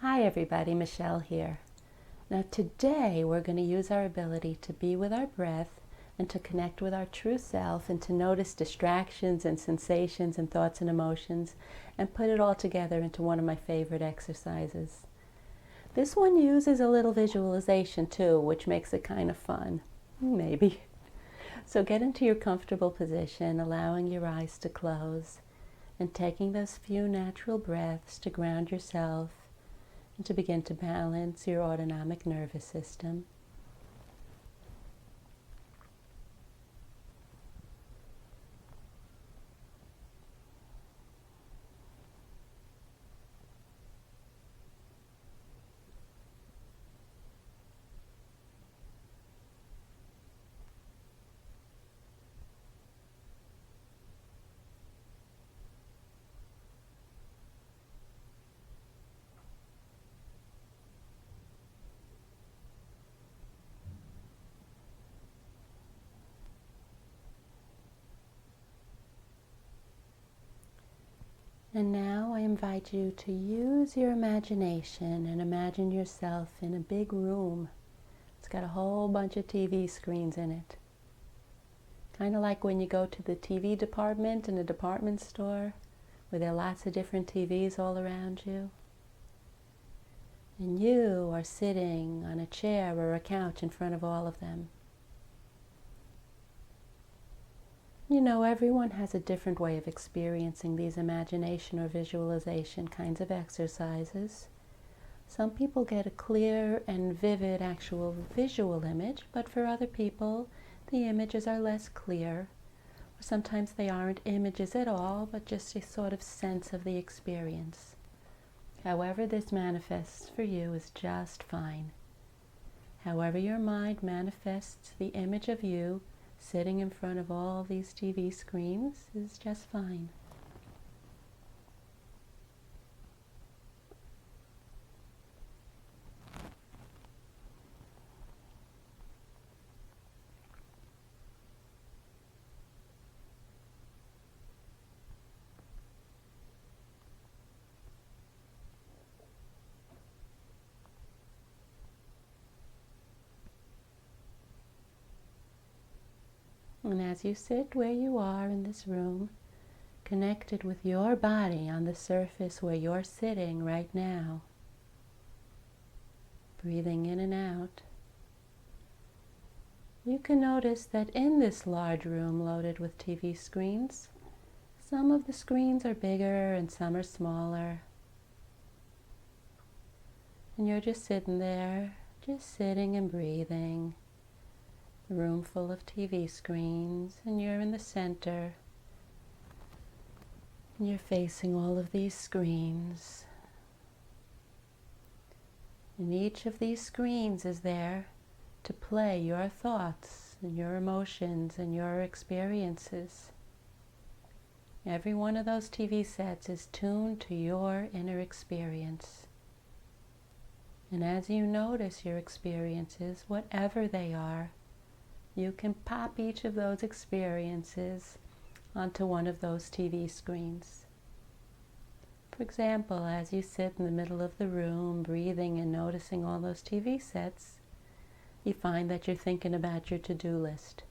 Hi everybody, Michelle here. Now today we're going to use our ability to be with our breath and to connect with our true self and to notice distractions and sensations and thoughts and emotions and put it all together into one of my favorite exercises. This one uses a little visualization too, which makes it kind of fun. Maybe. So get into your comfortable position, allowing your eyes to close and taking those few natural breaths to ground yourself and to begin to balance your autonomic nervous system. And now I invite you to use your imagination and imagine yourself in a big room. It's got a whole bunch of TV screens in it. Kind of like when you go to the TV department in a department store where there are lots of different TVs all around you. And you are sitting on a chair or a couch in front of all of them. You know, everyone has a different way of experiencing these imagination or visualization kinds of exercises. Some people get a clear and vivid actual visual image, but for other people, the images are less clear. Or sometimes they aren't images at all, but just a sort of sense of the experience. However this manifests for you is just fine. However your mind manifests the image of you sitting in front of all these TV screens is just fine. And as you sit where you are in this room, connected with your body on the surface where you're sitting right now, breathing in and out, you can notice that in this large room loaded with TV screens, some of the screens are bigger and some are smaller. And you're just sitting there, just sitting and breathing. A room full of TV screens, and you're in the center. And you're facing all of these screens. And each of these screens is there to play your thoughts and your emotions and your experiences. Every one of those TV sets is tuned to your inner experience. And as you notice your experiences, whatever they are, you can pop each of those experiences onto one of those TV screens. For example, as you sit in the middle of the room, breathing and noticing all those TV sets, you find that you're thinking about your to-do list.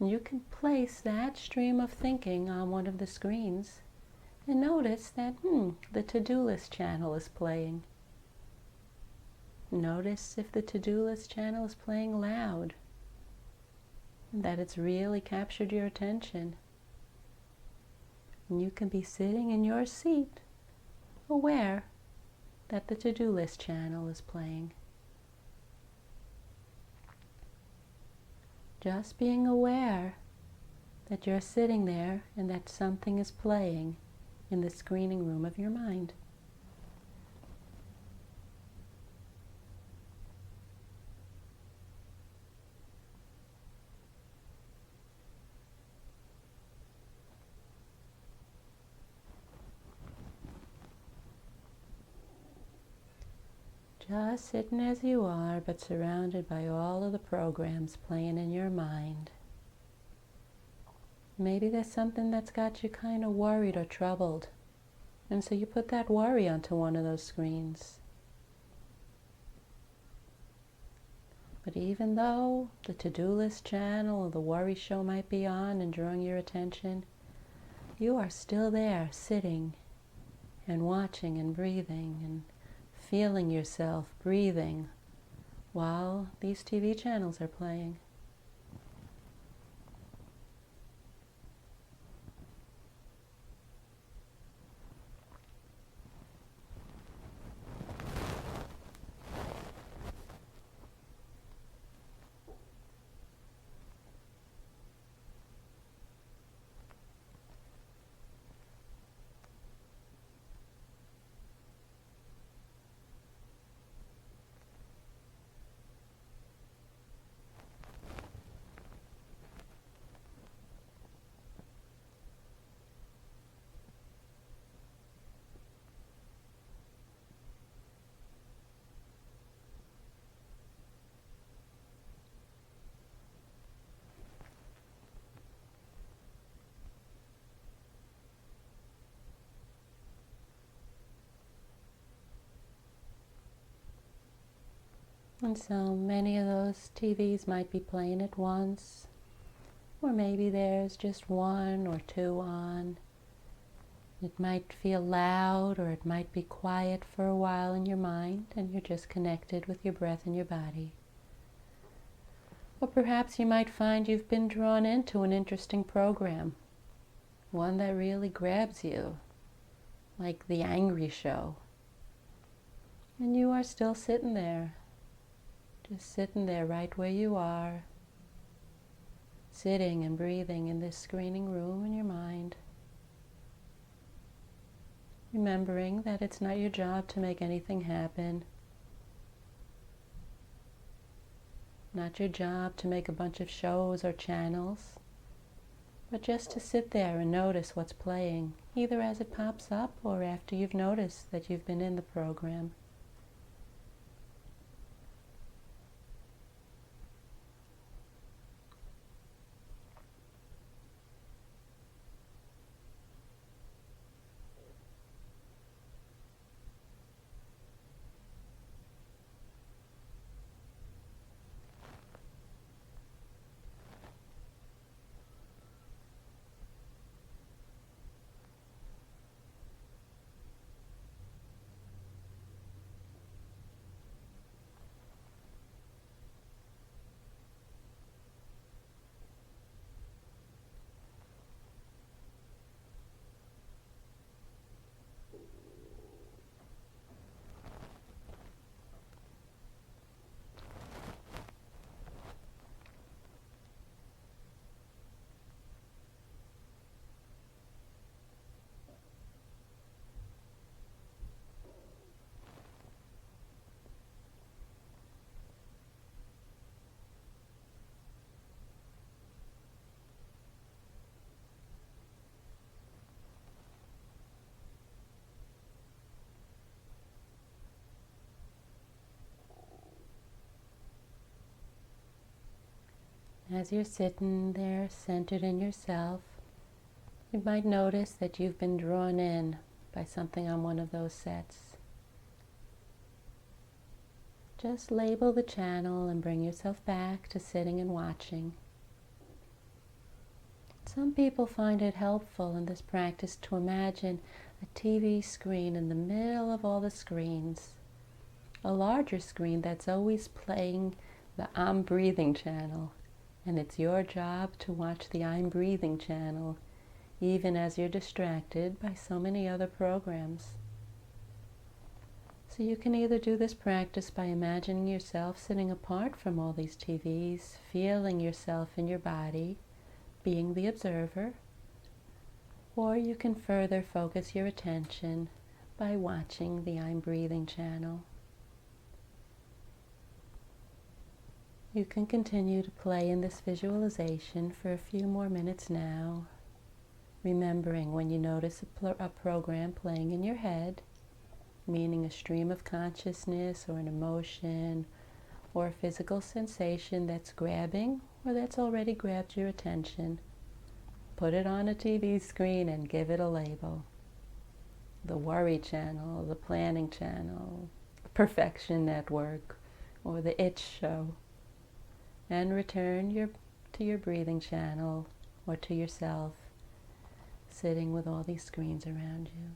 And you can place that stream of thinking on one of the screens and notice that, the to-do list channel is playing. Notice if the to-do list channel is playing loud, and that it's really captured your attention. And you can be sitting in your seat, aware that the to-do list channel is playing. Just being aware that you're sitting there and that something is playing in the screening room of your mind. Just sitting as you are, but surrounded by all of the programs playing in your mind. Maybe there's something that's got you kind of worried or troubled. And so you put that worry onto one of those screens. But even though the to-do list channel or the worry show might be on and drawing your attention, you are still there sitting and watching and breathing and feeling yourself breathing while these TV channels are playing. And so many of those TVs might be playing at once, or maybe there's just one or two on. It might feel loud, or it might be quiet for a while in your mind, and you're just connected with your breath and your body. Or perhaps you might find you've been drawn into an interesting program, one that really grabs you, like the angry show. And you are still sitting there, just sitting there right where you are, sitting and breathing in this screening room in your mind, remembering that it's not your job to make anything happen, not your job to make a bunch of shows or channels, but just to sit there and notice what's playing, either as it pops up or after you've noticed that you've been in the program. As you're sitting there centered in yourself, you might notice that you've been drawn in by something on one of those sets. Just label the channel and bring yourself back to sitting and watching. Some people find it helpful in this practice to imagine a TV screen in the middle of all the screens, a larger screen that's always playing the I'm breathing channel. And it's your job to watch the I'm breathing channel, even as you're distracted by so many other programs. So you can either do this practice by imagining yourself sitting apart from all these TVs, feeling yourself in your body, being the observer, or you can further focus your attention by watching the I'm breathing channel. You can continue to play in this visualization for a few more minutes now, remembering when you notice a program playing in your head, meaning a stream of consciousness or an emotion or a physical sensation that's grabbing or that's already grabbed your attention, put it on a TV screen and give it a label. the worry channel, the planning channel, perfection network, or the itch show, and return to your breathing channel or to yourself, sitting with all these screens around you.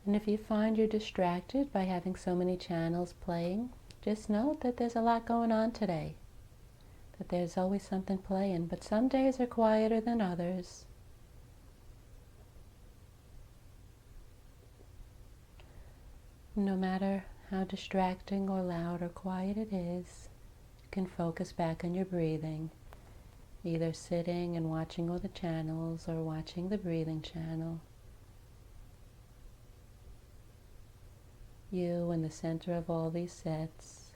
And if you find you're distracted by having so many channels playing, just note that there's a lot going on today, that there's always something playing, but some days are quieter than others. No matter how distracting or loud or quiet it is, you can focus back on your breathing, either sitting and watching all the channels or watching the breathing channel. You in the center of all these sets.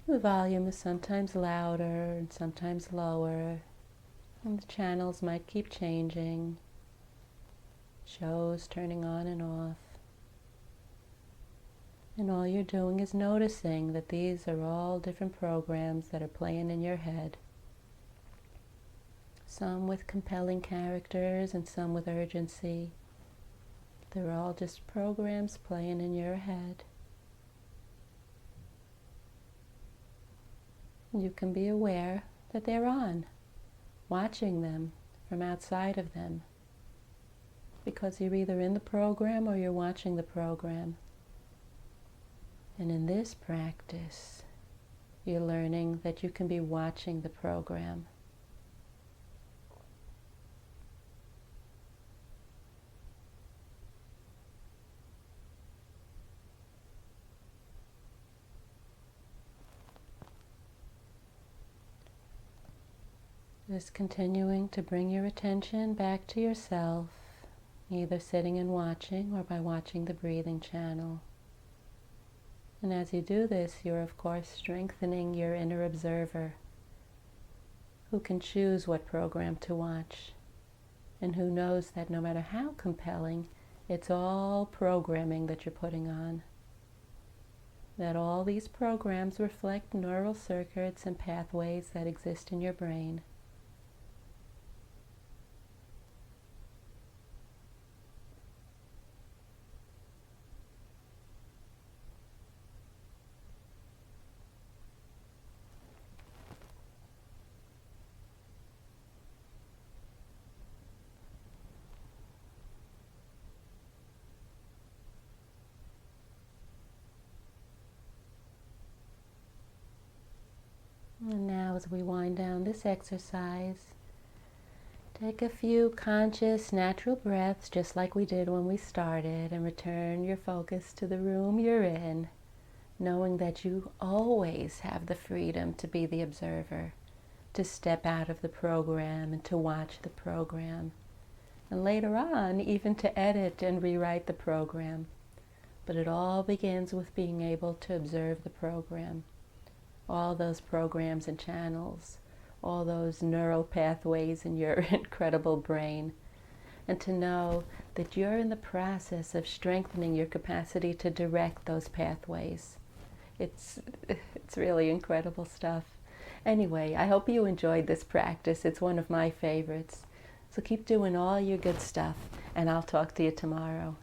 The volume is sometimes louder and sometimes lower, and the channels might keep changing, shows turning on and off. And all you're doing is noticing that these are all different programs that are playing in your head. Some with compelling characters and some with urgency. They're all just programs playing in your head. You can be aware that they're on, watching them from outside of them, because you're either in the program or you're watching the program. And in this practice, you're learning that you can be watching the program. Just continuing to bring your attention back to yourself, either sitting and watching or by watching the breathing channel. And as you do this, you're of course strengthening your inner observer, who can choose what program to watch, and who knows that no matter how compelling, it's all programming that you're putting on. That all these programs reflect neural circuits and pathways that exist in your brain. And now as we wind down this exercise, take a few conscious, natural breaths, just like we did when we started, and return your focus to the room you're in, knowing that you always have the freedom to be the observer, to step out of the program and to watch the program, and later on, even to edit and rewrite the program. But it all begins with being able to observe the program. All those programs and channels, all those neural pathways in your incredible brain, and to know that you're in the process of strengthening your capacity to direct those pathways. It's really incredible stuff. Anyway, I hope you enjoyed this practice. It's one of my favorites. So keep doing all your good stuff, and I'll talk to you tomorrow.